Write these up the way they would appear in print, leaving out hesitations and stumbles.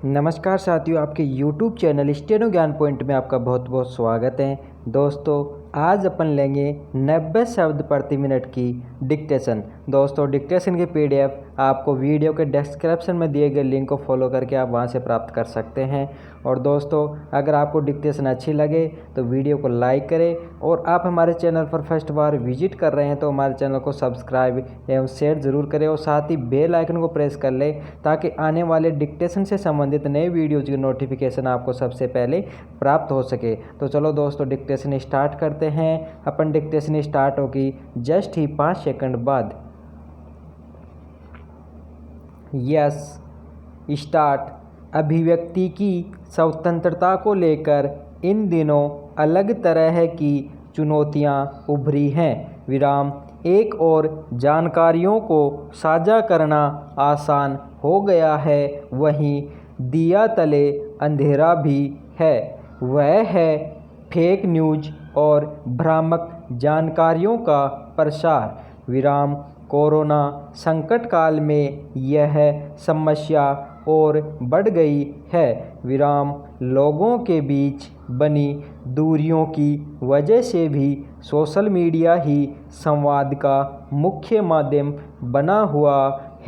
नमस्कार साथियों, आपके YouTube चैनल स्टेनो ज्ञान पॉइंट में आपका बहुत बहुत स्वागत है। दोस्तों, आज अपन लेंगे 90 शब्द प्रति मिनट की डिक्टेशन। दोस्तों, डिक्टेशन की PDF आपको वीडियो के डिस्क्रिप्शन में दिए गए लिंक को फॉलो करके आप वहां से प्राप्त कर सकते हैं। और दोस्तों, अगर आपको डिक्टेशन अच्छी लगे तो वीडियो को लाइक करें, और आप हमारे चैनल पर फर्स्ट बार विजिट कर रहे हैं तो हमारे चैनल को सब्सक्राइब एवं शेयर ज़रूर करें, और साथ ही बेल आइकन को प्रेस कर लें ताकि आने वाले डिक्टेशन से संबंधित नए वीडियोज़ की नोटिफिकेशन आपको सबसे पहले प्राप्त हो सके। तो चलो दोस्तों, डिक्टेशन स्टार्ट करते हैं। अपन डिक्टेशन स्टार्ट होगी जस्ट ही 5 सेकंड बाद। Yes, start. अभिव्यक्ति की स्वतंत्रता को लेकर इन दिनों अलग तरह की चुनौतियां उभरी हैं। विराम। एक और जानकारियों को साझा करना आसान हो गया है, वहीं दिया तले अंधेरा भी है। वह है फेक न्यूज और भ्रामक जानकारियों का प्रसार। विराम। कोरोना संकट काल में यह समस्या और बढ़ गई है। विराम। लोगों के बीच बनी दूरियों की वजह से भी सोशल मीडिया ही संवाद का मुख्य माध्यम बना हुआ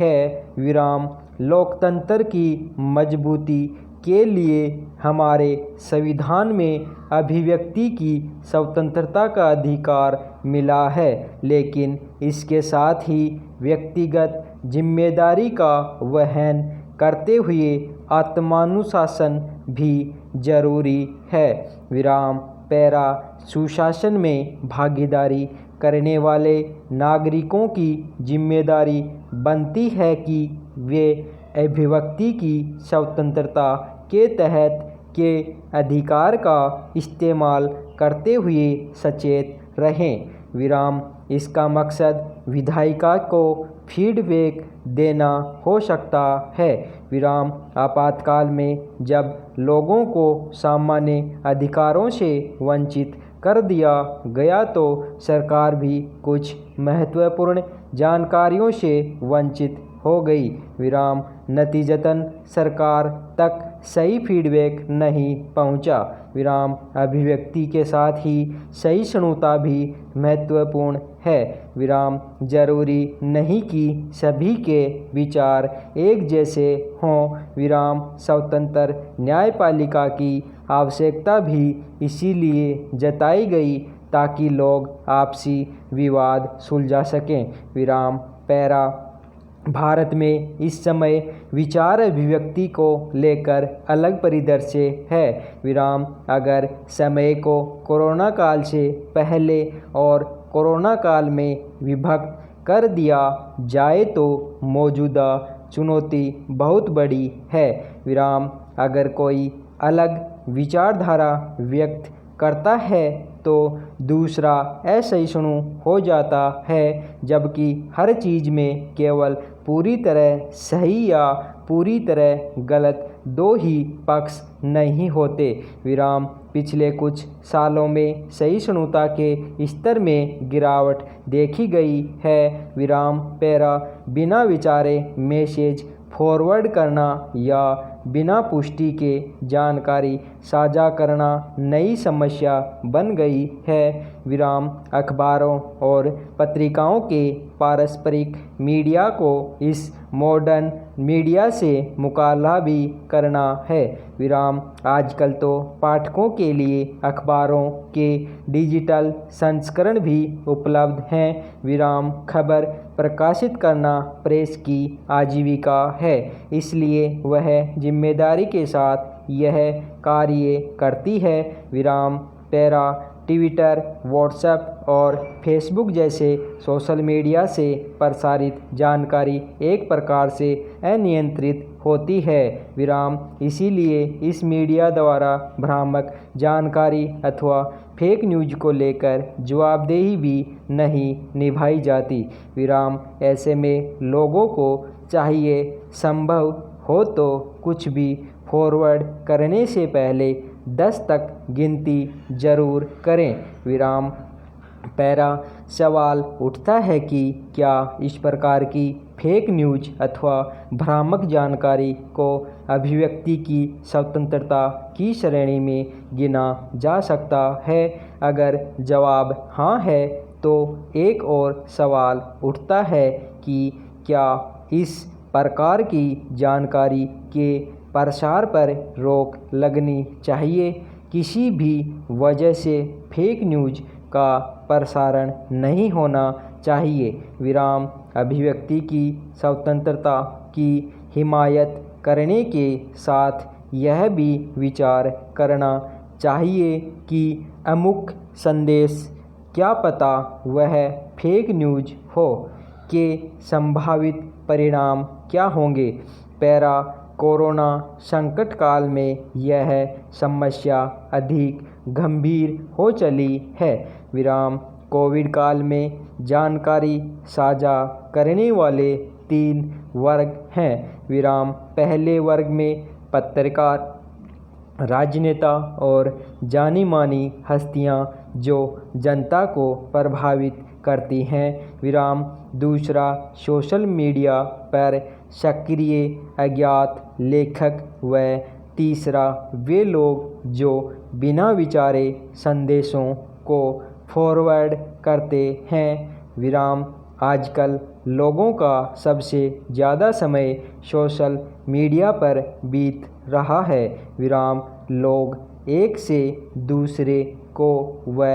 है। विराम। लोकतंत्र की मजबूती के लिए हमारे संविधान में अभिव्यक्ति की स्वतंत्रता का अधिकार मिला है, लेकिन इसके साथ ही व्यक्तिगत जिम्मेदारी का वहन करते हुए आत्मानुशासन भी जरूरी है। विराम। पैरा। सुशासन में भागीदारी करने वाले नागरिकों की जिम्मेदारी बनती है कि वे अभिव्यक्ति की स्वतंत्रता के तहत के अधिकार का इस्तेमाल करते हुए सचेत रहें। विराम। इसका मकसद विधायिका को फीडबैक देना हो सकता है। विराम। आपातकाल में जब लोगों को सामान्य अधिकारों से वंचित कर दिया गया तो सरकार भी कुछ महत्वपूर्ण जानकारियों से वंचित हो गई। विराम। नतीजतन सरकार तक सही फीडबैक नहीं पहुंचा। विराम। अभिव्यक्ति के साथ ही सहिष्णुता भी महत्वपूर्ण है। विराम। जरूरी नहीं कि सभी के विचार एक जैसे हों। विराम। स्वतंत्र न्यायपालिका की आवश्यकता भी इसीलिए जताई गई ताकि लोग आपसी विवाद सुलझा सकें। विराम। पैरा। भारत में इस समय विचार अभिव्यक्ति को लेकर अलग परिदृश्य है। विराम। अगर समय को कोरोना काल से पहले और कोरोना काल में विभक्त कर दिया जाए तो मौजूदा चुनौती बहुत बड़ी है। विराम। अगर कोई अलग विचारधारा व्यक्त करता है तो दूसरा असहिष्णु हो जाता है, जबकि हर चीज़ में केवल पूरी तरह सही या पूरी तरह गलत दो ही पक्ष नहीं होते। विराम। पिछले कुछ सालों में सहिष्णुता के स्तर में गिरावट देखी गई है। विराम। पैरा। बिना विचारे मैसेज फॉरवर्ड करना या बिना पुष्टि के जानकारी साझा करना नई समस्या बन गई है। विराम। अखबारों और पत्रिकाओं के पारस्परिक मीडिया को इस मॉडर्न मीडिया से मुकाबला भी करना है। विराम। आजकल तो पाठकों के लिए अखबारों के डिजिटल संस्करण भी उपलब्ध हैं। विराम। खबर प्रकाशित करना प्रेस की आजीविका है, इसलिए वह जिम्मेदारी के साथ यह कार्य करती है। विराम। पैरा। ट्विटर, व्हाट्सएप और फेसबुक जैसे सोशल मीडिया से प्रसारित जानकारी एक प्रकार से अनियंत्रित होती है। विराम। इसीलिए इस मीडिया द्वारा भ्रामक जानकारी अथवा फेक न्यूज को लेकर जवाबदेही भी नहीं निभाई जाती। विराम। ऐसे में लोगों को चाहिए संभव हो तो कुछ भी फॉरवर्ड करने से पहले 10 तक गिनती जरूर करें। विराम। पैरा सवाल उठता है कि क्या इस प्रकार की फेक न्यूज अथवा भ्रामक जानकारी को अभिव्यक्ति की स्वतंत्रता की श्रेणी में गिना जा सकता है। अगर जवाब हाँ है तो एक और सवाल उठता है कि क्या इस प्रकार की जानकारी के प्रसार पर रोक लगनी चाहिए। किसी भी वजह से फेक न्यूज का प्रसारण नहीं होना चाहिए। विराम अभिव्यक्ति की स्वतंत्रता की हिमायत करने के साथ यह भी विचार करना चाहिए कि अमुक संदेश क्या पता वह फेक न्यूज हो के संभावित परिणाम क्या होंगे। पैरा कोरोना संकट काल में यह समस्या अधिक गंभीर हो चली है। विराम कोविड काल में जानकारी साझा करने वाले 3 वर्ग हैं। विराम पहले वर्ग में पत्रकार, राजनेता और जानी मानी हस्तियां जो जनता को प्रभावित करती हैं। विराम दूसरा सोशल मीडिया पर सक्रिय अज्ञात लेखक व तीसरा वे लोग जो बिना विचारे संदेशों को फॉरवर्ड करते हैं। विराम आजकल लोगों का सबसे ज़्यादा समय सोशल मीडिया पर बीत रहा है। विराम लोग एक से दूसरे को व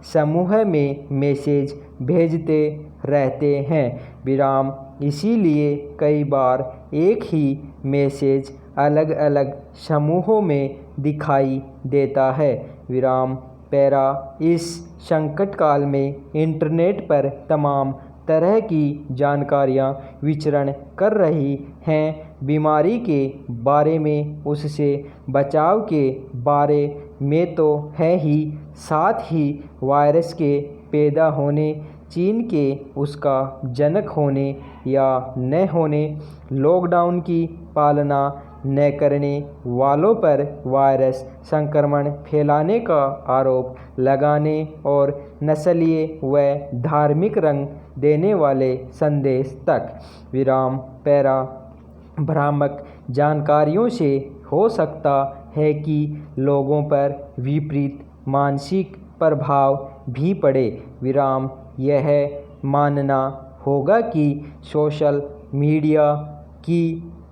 समूह में मैसेज भेजते रहते हैं। विराम इसीलिए कई बार एक ही मैसेज अलग अलग समूहों में दिखाई देता है। विराम पैरा इस संकट काल में इंटरनेट पर तमाम तरह की जानकारियां विचरण कर रही हैं। बीमारी के बारे में, उससे बचाव के बारे में तो है ही, साथ ही वायरस के पैदा होने, चीन के उसका जनक होने या न होने, लॉकडाउन की पालना न करने वालों पर वायरस संक्रमण फैलाने का आरोप लगाने और नस्लीय व धार्मिक रंग देने वाले संदेश तक। विराम पैरा भ्रामक जानकारियों से हो सकता है कि लोगों पर विपरीत मानसिक प्रभाव भी पड़े। विराम यह मानना होगा कि सोशल मीडिया की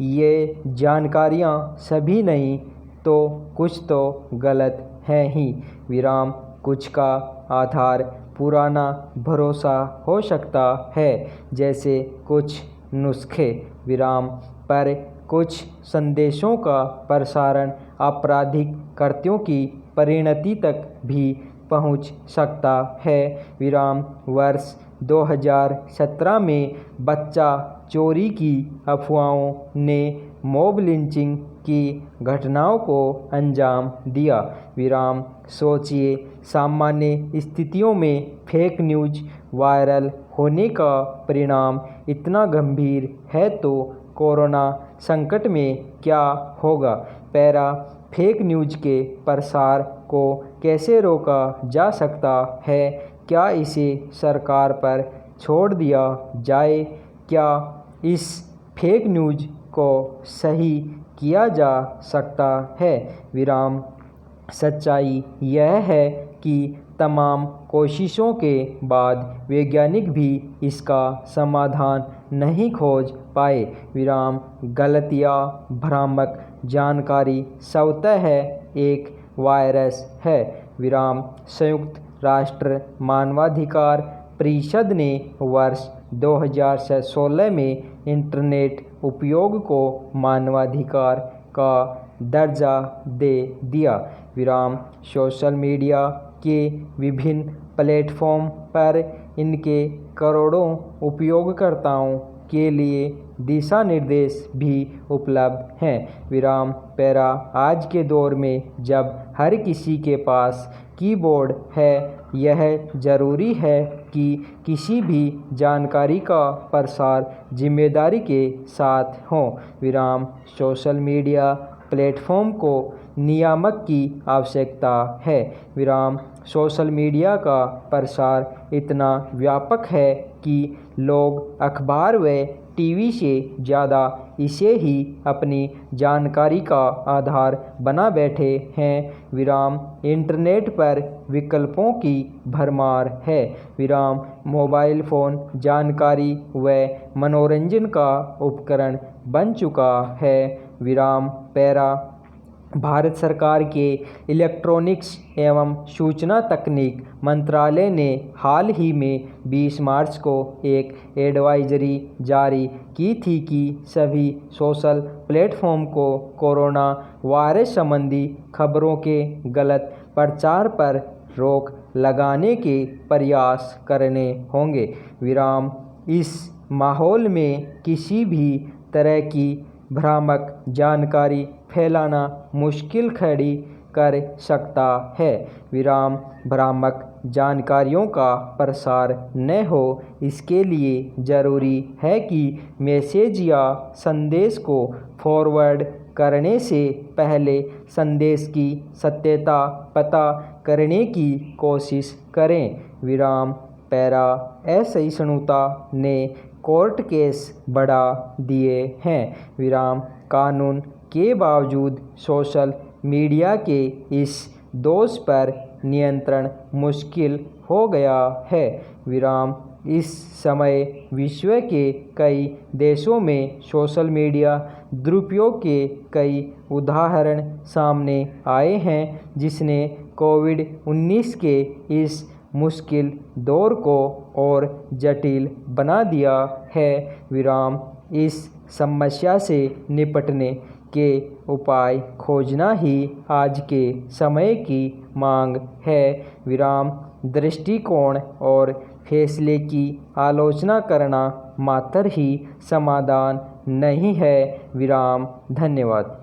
ये जानकारियाँ सभी नहीं तो कुछ तो गलत हैं ही। विराम कुछ का आधार पुराना भरोसा हो सकता है, जैसे कुछ नुस्खे। विराम पर कुछ संदेशों का प्रसारण आपराधिक कृत्यों की परिणति तक भी पहुंच सकता है। विराम वर्ष 2017 में बच्चा चोरी की अफवाहों ने मॉब लिंचिंग की घटनाओं को अंजाम दिया। विराम सोचिए, सामान्य स्थितियों में फेक न्यूज वायरल होने का परिणाम इतना गंभीर है तो कोरोना संकट में क्या होगा। पैरा फेक न्यूज के प्रसार को कैसे रोका जा सकता है। क्या इसे सरकार पर छोड़ दिया जाए। क्या इस फेक न्यूज को सही किया जा सकता है। विराम सच्चाई यह है कि तमाम कोशिशों के बाद वैज्ञानिक भी इसका समाधान नहीं खोज पाए। विराम गलत या भ्रामक जानकारी स्वतः एक वायरस है। विराम संयुक्त राष्ट्र मानवाधिकार परिषद ने वर्ष 2016 में इंटरनेट उपयोग को मानवाधिकार का दर्जा दे दिया। विराम सोशल मीडिया के विभिन्न प्लेटफॉर्म पर इनके करोड़ों उपयोगकर्ताओं के लिए दिशा निर्देश भी उपलब्ध हैं। विराम पैरा आज के दौर में जब हर किसी के पास कीबोर्ड है, यह ज़रूरी है कि किसी भी जानकारी का प्रसार जिम्मेदारी के साथ हो। विराम सोशल मीडिया प्लेटफॉर्म को नियामक की आवश्यकता है। विराम सोशल मीडिया का प्रसार इतना व्यापक है कि लोग अखबार व टीवी से ज़्यादा इसे ही अपनी जानकारी का आधार बना बैठे हैं। विराम इंटरनेट पर विकल्पों की भरमार है। विराम मोबाइल फ़ोन जानकारी व मनोरंजन का उपकरण बन चुका है। विराम पैरा भारत सरकार के इलेक्ट्रॉनिक्स एवं सूचना तकनीक मंत्रालय ने हाल ही में 20 मार्च को एक एडवाइजरी जारी की थी कि सभी सोशल प्लेटफॉर्म को कोरोना वायरस संबंधी खबरों के गलत प्रचार पर रोक लगाने के प्रयास करने होंगे। विराम इस माहौल में किसी भी तरह की भ्रामक जानकारी फैलाना मुश्किल खड़ी कर सकता है। विराम भ्रामक जानकारियों का प्रसार न हो, इसके लिए ज़रूरी है कि मैसेज या संदेश को फॉरवर्ड करने से पहले संदेश की सत्यता पता करने की कोशिश करें। विराम पैरा असहिष्णुता ने कोर्ट केस बढ़ा दिए हैं। विराम कानून के बावजूद सोशल मीडिया के इस दोष पर नियंत्रण मुश्किल हो गया है। विराम इस समय विश्व के कई देशों में सोशल मीडिया दुरुपयोग के कई उदाहरण सामने आए हैं, जिसने कोविड-19 के इस मुश्किल दौर को और जटिल बना दिया है। विराम इस समस्या से निपटने के उपाय खोजना ही आज के समय की मांग है। विराम दृष्टिकोण और फैसले की आलोचना करना मात्र ही समाधान नहीं है। विराम धन्यवाद।